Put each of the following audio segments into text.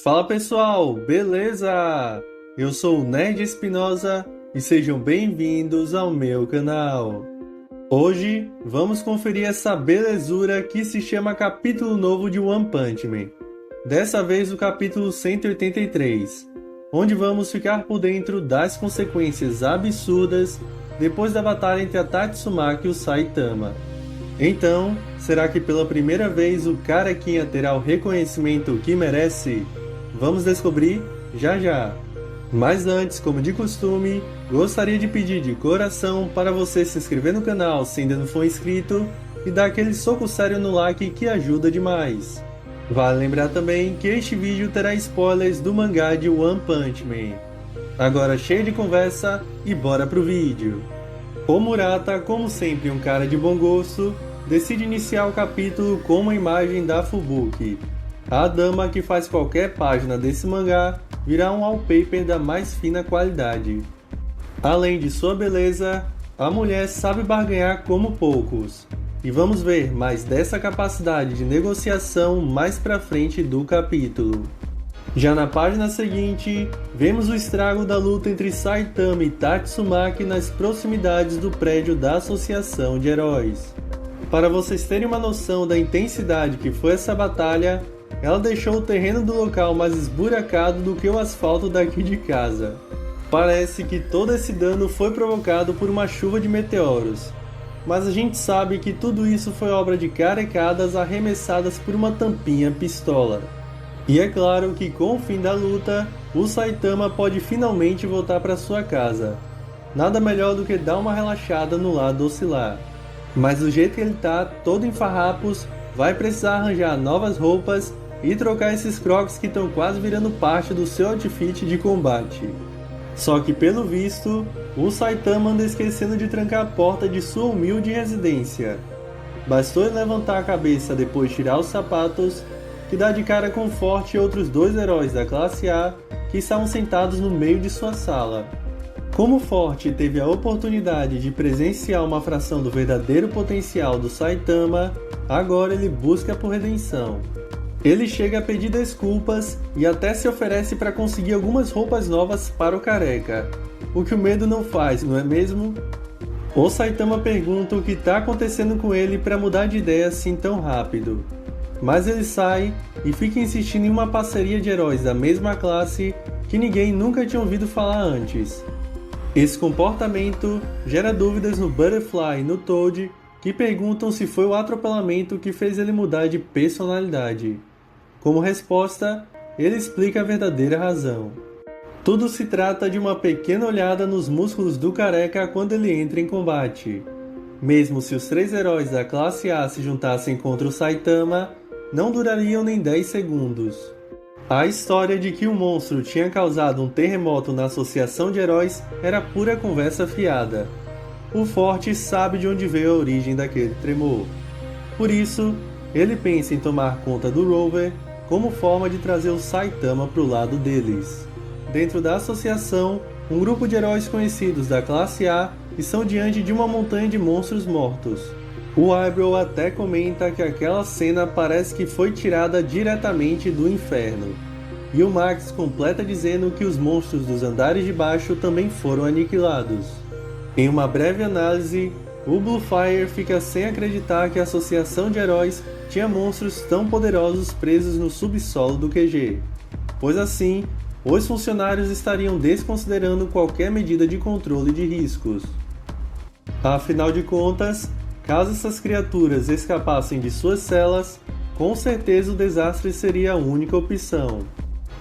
Fala pessoal, beleza? Eu sou o Nerd Espinosa e sejam bem-vindos ao meu canal. Hoje vamos conferir essa belezura que se chama capítulo novo de One Punch Man. Dessa vez o capítulo 183, onde vamos ficar por dentro das consequências absurdas depois da batalha entre a Tatsumaki e o Saitama. Então, será que pela primeira vez o Carequinha terá o reconhecimento que merece? Vamos descobrir já já. Mas antes, como de costume, gostaria de pedir de coração para você se inscrever no canal se ainda não for inscrito e dar aquele soco sério no like que ajuda demais. Vale lembrar também que este vídeo terá spoilers do mangá de One Punch Man. Agora cheio de conversa e bora pro vídeo. O Murata, como sempre um cara de bom gosto, decide iniciar o capítulo com uma imagem da Fubuki, a dama que faz qualquer página desse mangá virar um wallpaper da mais fina qualidade. Além de sua beleza, a mulher sabe barganhar como poucos. E vamos ver mais dessa capacidade de negociação mais pra frente do capítulo. Já na página seguinte, vemos o estrago da luta entre Saitama e Tatsumaki nas proximidades do prédio da Associação de Heróis. Para vocês terem uma noção da intensidade que foi essa batalha, ela deixou o terreno do local mais esburacado do que o asfalto daqui de casa. Parece que todo esse dano foi provocado por uma chuva de meteoros, mas a gente sabe que tudo isso foi obra de carecadas arremessadas por uma tampinha pistola. E é claro que com o fim da luta, o Saitama pode finalmente voltar para sua casa. Nada melhor do que dar uma relaxada no lado oscilar. Mas do jeito que ele tá, todo em farrapos, vai precisar arranjar novas roupas e trocar esses crocs que estão quase virando parte do seu outfit de combate. Só que pelo visto, o Saitama anda esquecendo de trancar a porta de sua humilde residência. Bastou ele levantar a cabeça depois de tirar os sapatos, que dá de cara com Forte e outros dois heróis da classe A que estavam sentados no meio de sua sala. Como Forte teve a oportunidade de presenciar uma fração do verdadeiro potencial do Saitama, agora ele busca por redenção. Ele chega a pedir desculpas e até se oferece para conseguir algumas roupas novas para o careca, o que o medo não faz, não é mesmo? O Saitama pergunta o que está acontecendo com ele para mudar de ideia assim tão rápido. Mas ele sai e fica insistindo em uma parceria de heróis da mesma classe que ninguém nunca tinha ouvido falar antes. Esse comportamento gera dúvidas no Butterfly e no Toad, que perguntam se foi o atropelamento que fez ele mudar de personalidade. Como resposta, ele explica a verdadeira razão. Tudo se trata de uma pequena olhada nos músculos do careca quando ele entra em combate. Mesmo se os três heróis da classe A se juntassem contra o Saitama, não durariam nem 10 segundos. A história de que o monstro tinha causado um terremoto na Associação de Heróis era pura conversa fiada. O Forte sabe de onde veio a origem daquele tremor. Por isso, ele pensa em tomar conta do Rover como forma de trazer o Saitama para o lado deles. Dentro da associação, um grupo de heróis conhecidos da classe A estão diante de uma montanha de monstros mortos. O Eyebrow até comenta que aquela cena parece que foi tirada diretamente do inferno. E o Max completa dizendo que os monstros dos andares de baixo também foram aniquilados. Em uma breve análise, o Bluefire fica sem acreditar que a associação de heróis tinha monstros tão poderosos presos no subsolo do QG, pois assim, os funcionários estariam desconsiderando qualquer medida de controle de riscos. Afinal de contas, caso essas criaturas escapassem de suas celas, com certeza o desastre seria a única opção.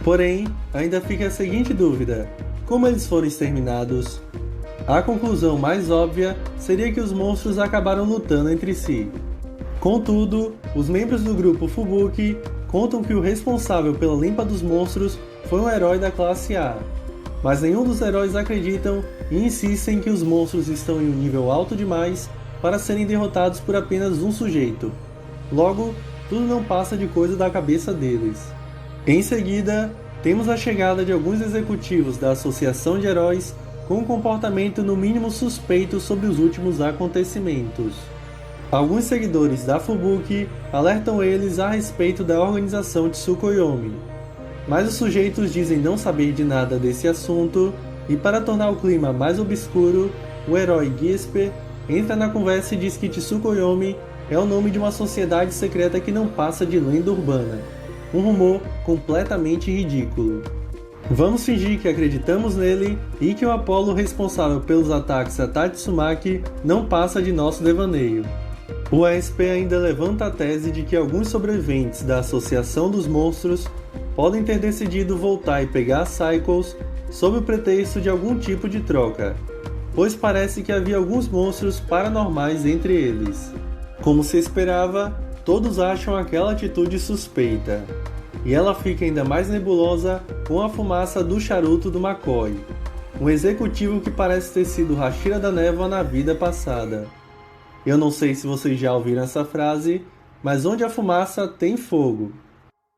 Porém, ainda fica a seguinte dúvida: como eles foram exterminados? A conclusão mais óbvia seria que os monstros acabaram lutando entre si. Contudo, os membros do grupo Fubuki contam que o responsável pela limpa dos monstros foi um herói da classe A, mas nenhum dos heróis acreditam e insistem que os monstros estão em um nível alto demais para serem derrotados por apenas um sujeito. Logo, tudo não passa de coisa da cabeça deles. Em seguida, temos a chegada de alguns executivos da Associação de Heróis com um comportamento no mínimo suspeito sobre os últimos acontecimentos. Alguns seguidores da Fubuki alertam eles a respeito da organização de Tsukuyomi. mas os sujeitos dizem não saber de nada desse assunto e, para tornar o clima mais obscuro, o herói Gisper entra na conversa e diz que Tsukuyomi é o nome de uma sociedade secreta que não passa de lenda urbana. Um rumor completamente ridículo. Vamos fingir que acreditamos nele e que o Apollo responsável pelos ataques a Tatsumaki não passa de nosso devaneio. O Esper ainda levanta a tese de que alguns sobreviventes da Associação dos Monstros podem ter decidido voltar e pegar Cycles sob o pretexto de algum tipo de troca, pois parece que havia alguns monstros paranormais entre eles. Como se esperava, todos acham aquela atitude suspeita, e ela fica ainda mais nebulosa com a fumaça do charuto do McCoy, um executivo que parece ter sido Hashira da Névoa na vida passada. Eu não sei se vocês já ouviram essa frase, mas onde a fumaça tem fogo.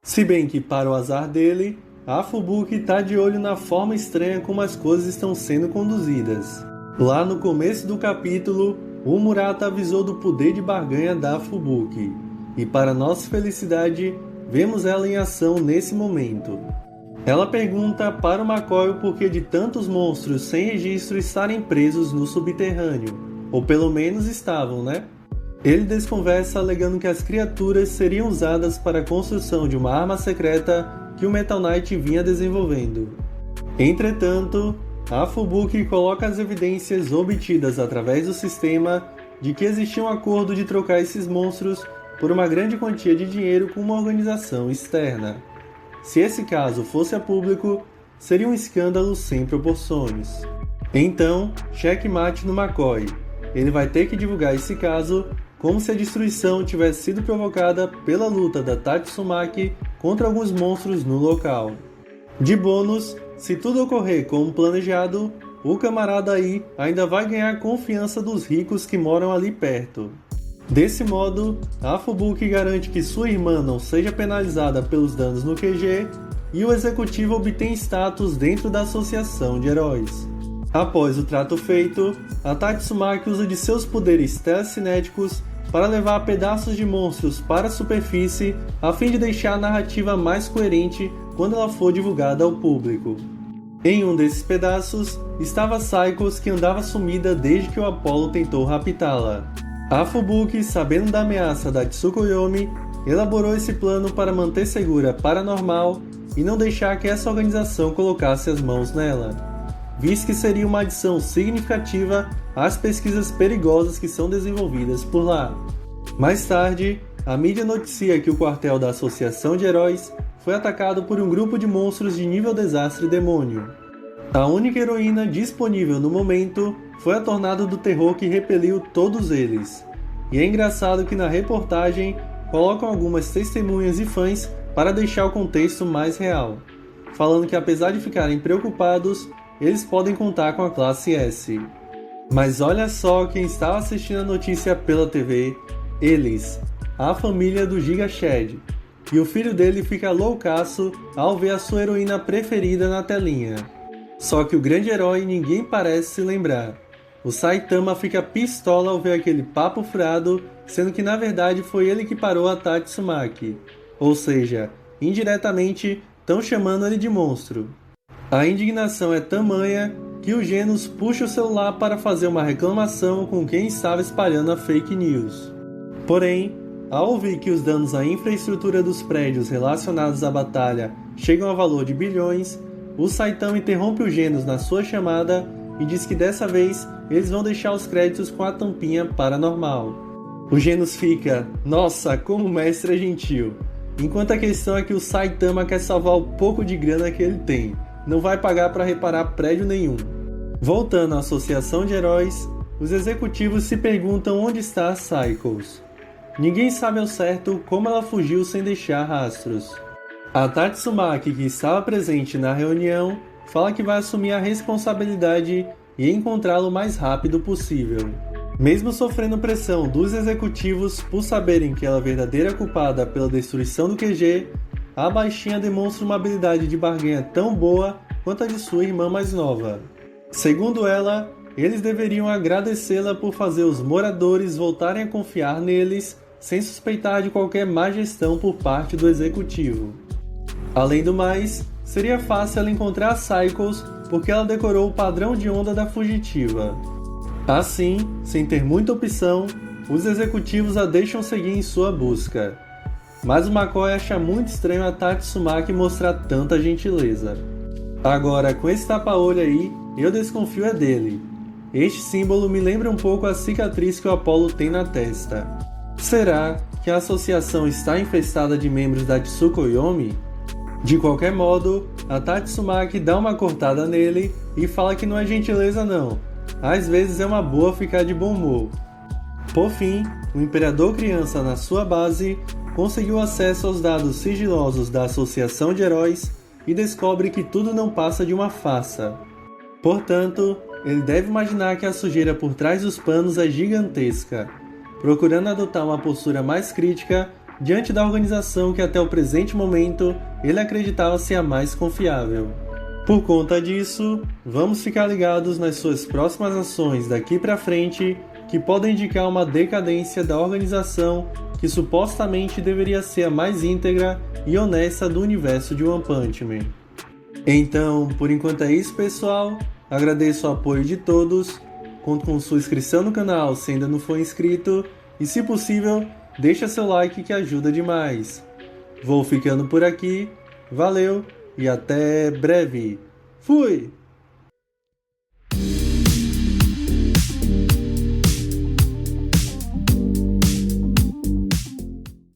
Se bem que, para o azar dele, a Fubuki está de olho na forma estranha como as coisas estão sendo conduzidas. Lá no começo do capítulo, o Murata avisou do poder de barganha da Fubuki, e para nossa felicidade, vemos ela em ação nesse momento. Ela pergunta para o McCoy o porquê de tantos monstros sem registro estarem presos no subterrâneo, ou pelo menos estavam, né? Ele desconversa alegando que as criaturas seriam usadas para a construção de uma arma secreta que o Metal Knight vinha desenvolvendo. Entretanto, a Fubuki coloca as evidências obtidas através do sistema de que existia um acordo de trocar esses monstros por uma grande quantia de dinheiro com uma organização externa. Se esse caso fosse a público, seria um escândalo sem proporções. Então, checkmate no McCoy. Ele vai ter que divulgar esse caso como se a destruição tivesse sido provocada pela luta da Tatsumaki contra alguns monstros no local. De bônus, se tudo ocorrer como planejado, o camarada aí ainda vai ganhar a confiança dos ricos que moram ali perto. Desse modo, a Fubuki garante que sua irmã não seja penalizada pelos danos no QG e o executivo obtém status dentro da associação de heróis. Após o trato feito, a Tatsumaki usa de seus poderes telecinéticos para levar pedaços de monstros para a superfície a fim de deixar a narrativa mais coerente quando ela for divulgada ao público. Em um desses pedaços estava Cycles, que andava sumida desde que o Apollo tentou raptá-la. A Fubuki, sabendo da ameaça da Tsukuyomi, elaborou esse plano para manter segura a Paranormal e não deixar que essa organização colocasse as mãos nela, visto que seria uma adição significativa às pesquisas perigosas que são desenvolvidas por lá. Mais tarde, a mídia noticia que o quartel da Associação de Heróis foi atacado por um grupo de monstros de nível desastre demônio. A única heroína disponível no momento foi a Tornado do Terror, que repeliu todos eles. E é engraçado que na reportagem colocam algumas testemunhas e fãs para deixar o contexto mais real, falando que apesar de ficarem preocupados, eles podem contar com a classe S. Mas olha só quem estava assistindo a notícia pela TV, eles, a família do Giga Shed, e o filho dele fica loucaço ao ver a sua heroína preferida na telinha. Só que o grande herói ninguém parece se lembrar. O Saitama fica pistola ao ver aquele papo furado, sendo que na verdade foi ele que parou a Tatsumaki. Ou seja, indiretamente estão chamando ele de monstro. A indignação é tamanha que o Genos puxa o celular para fazer uma reclamação com quem estava espalhando a fake news. Porém, ao ouvir que os danos à infraestrutura dos prédios relacionados à batalha chegam a valor de bilhões, o Saitama interrompe o Genos na sua chamada e diz que dessa vez eles vão deixar os créditos com a tampinha Paranormal. O Genos fica, nossa, como o mestre é gentil, enquanto a questão é que o Saitama quer salvar o pouco de grana que ele tem, não vai pagar para reparar prédio nenhum. Voltando à Associação de Heróis, os executivos se perguntam onde está a Cycles. Ninguém sabe ao certo como ela fugiu sem deixar rastros. A Tatsumaki, que estava presente na reunião, fala que vai assumir a responsabilidade e encontrá-lo o mais rápido possível. Mesmo sofrendo pressão dos executivos por saberem que ela é a verdadeira culpada pela destruição do QG, a baixinha demonstra uma habilidade de barganha tão boa quanto a de sua irmã mais nova. Segundo ela, eles deveriam agradecê-la por fazer os moradores voltarem a confiar neles sem suspeitar de qualquer má gestão por parte do executivo. Além do mais, seria fácil ela encontrar a Cycles porque ela decorou o padrão de onda da fugitiva. Assim, sem ter muita opção, os executivos a deixam seguir em sua busca. Mas o McCoy acha muito estranho a Tatsumaki mostrar tanta gentileza. Agora, com esse tapa-olho aí, eu desconfio é dele. Este símbolo me lembra um pouco a cicatriz que o Apollo tem na testa. Será que a associação está infestada de membros da Tsukuyomi? De qualquer modo, a Tatsumaki dá uma cortada nele e fala que não é gentileza não. Às vezes é uma boa ficar de bom humor. Por fim, o Imperador Criança na sua base conseguiu acesso aos dados sigilosos da Associação de Heróis e descobre que tudo não passa de uma farsa. Portanto, ele deve imaginar que a sujeira por trás dos panos é gigantesca, procurando adotar uma postura mais crítica diante da organização que até o presente momento ele acreditava ser a mais confiável. Por conta disso, vamos ficar ligados nas suas próximas ações daqui para frente, que podem indicar uma decadência da organização que supostamente deveria ser a mais íntegra e honesta do universo de One Punch Man. Então, por enquanto é isso, pessoal. Agradeço o apoio de todos. Conto com sua inscrição no canal se ainda não for inscrito. E se possível, deixa seu like que ajuda demais. Vou ficando por aqui. Valeu e até breve. Fui!